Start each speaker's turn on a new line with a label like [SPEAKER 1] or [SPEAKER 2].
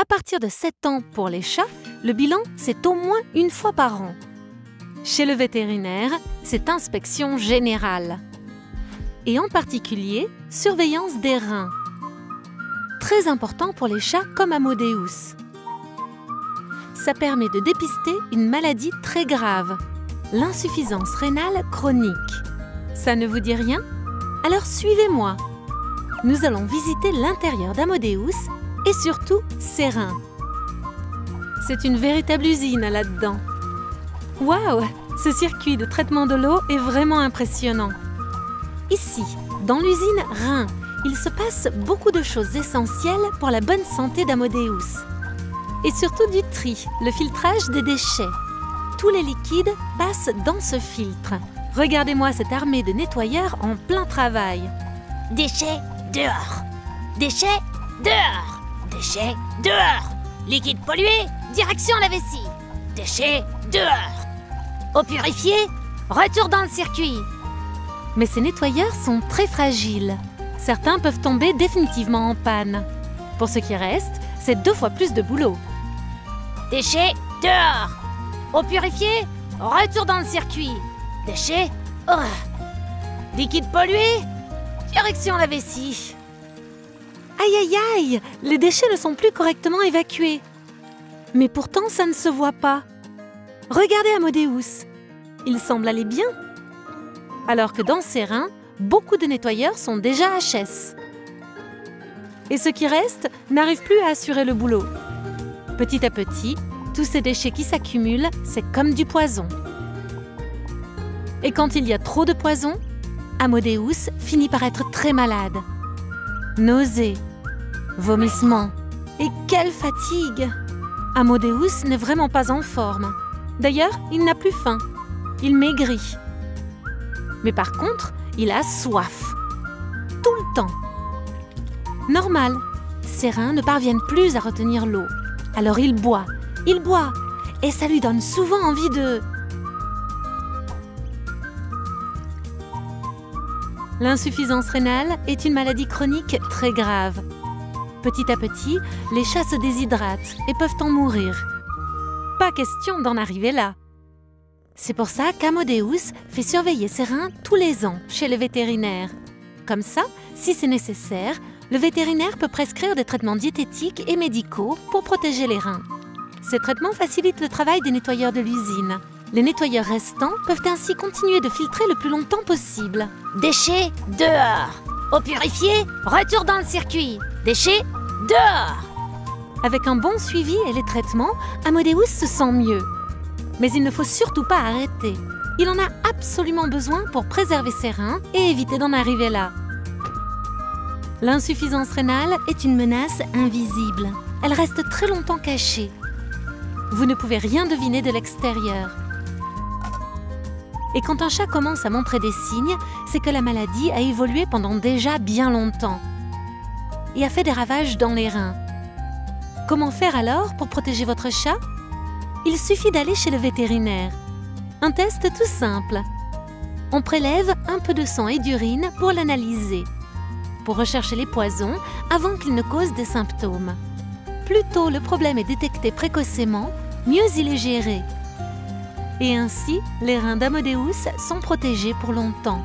[SPEAKER 1] À partir de 7 ans pour les chats, le bilan, c'est au moins une fois par an. Chez le vétérinaire, c'est inspection générale. Et en particulier, surveillance des reins. Très important pour les chats comme Amadeus. Ça permet de dépister une maladie très grave, l'insuffisance rénale chronique. Ça ne vous dit rien? Alors suivez-moi. Nous allons visiter l'intérieur d'Amadeus et surtout ses reins. C'est une véritable usine là-dedans. Waouh! Ce circuit de traitement de l'eau est vraiment impressionnant. Ici, dans l'usine reins, il se passe beaucoup de choses essentielles pour la bonne santé d'Amadeus. Et surtout du tri, le filtrage des déchets. Tous les liquides passent dans ce filtre. Regardez-moi cette armée de nettoyeurs en plein travail.
[SPEAKER 2] Déchets dehors. Déchets dehors. Déchets dehors. Liquide pollué, direction la vessie. Déchets dehors. Eau purifiée, retour dans le circuit.
[SPEAKER 1] Mais ces nettoyeurs sont très fragiles. Certains peuvent tomber définitivement en panne. Pour ce qui reste, c'est 2 fois plus de boulot.
[SPEAKER 2] Déchets dehors. Eau purifiée, retour dans le circuit. Déchets, liquide pollué, direction la vessie.
[SPEAKER 1] Aïe aïe aïe! Les déchets ne sont plus correctement évacués. Mais pourtant, ça ne se voit pas. Regardez Amadeus. Il semble aller bien. Alors que dans ses reins, beaucoup de nettoyeurs sont déjà HS. Et ce qui reste n'arrive plus à assurer le boulot. Petit à petit, tous ces déchets qui s'accumulent, c'est comme du poison. Et quand il y a trop de poison, Amadeus finit par être très malade. Nausées, vomissements. Et quelle fatigue! Amadeus n'est vraiment pas en forme. D'ailleurs, il n'a plus faim. Il maigrit. Mais par contre, il a soif. Tout le temps. Normal, ses reins ne parviennent plus à retenir l'eau. Alors il boit, et ça lui donne souvent envie de... L'insuffisance rénale est une maladie chronique très grave. Petit à petit, les chats se déshydratent et peuvent en mourir. Pas question d'en arriver là. C'est pour ça qu'Amadeus fait surveiller ses reins tous les ans chez le vétérinaire. Comme ça, si c'est nécessaire, le vétérinaire peut prescrire des traitements diététiques et médicaux pour protéger les reins. Ces traitements facilitent le travail des nettoyeurs de l'usine. Les nettoyeurs restants peuvent ainsi continuer de filtrer le plus longtemps possible.
[SPEAKER 2] Déchets dehors. Eau purifiée, retour dans le circuit. Déchets dehors.
[SPEAKER 1] Avec un bon suivi et les traitements, Amadeus se sent mieux. Mais il ne faut surtout pas arrêter. Il en a absolument besoin pour préserver ses reins et éviter d'en arriver là. L'insuffisance rénale est une menace invisible. Elle reste très longtemps cachée. Vous ne pouvez rien deviner de l'extérieur. Et quand un chat commence à montrer des signes, c'est que la maladie a évolué pendant déjà bien longtemps et a fait des ravages dans les reins. Comment faire alors pour protéger votre chat? Il suffit d'aller chez le vétérinaire. Un test tout simple. On prélève un peu de sang et d'urine pour l'analyser, pour rechercher les poisons avant qu'ils ne causent des symptômes. Plus tôt le problème est détecté précocement, mieux il est géré. Et ainsi, les reins d'Amadeus sont protégés pour longtemps.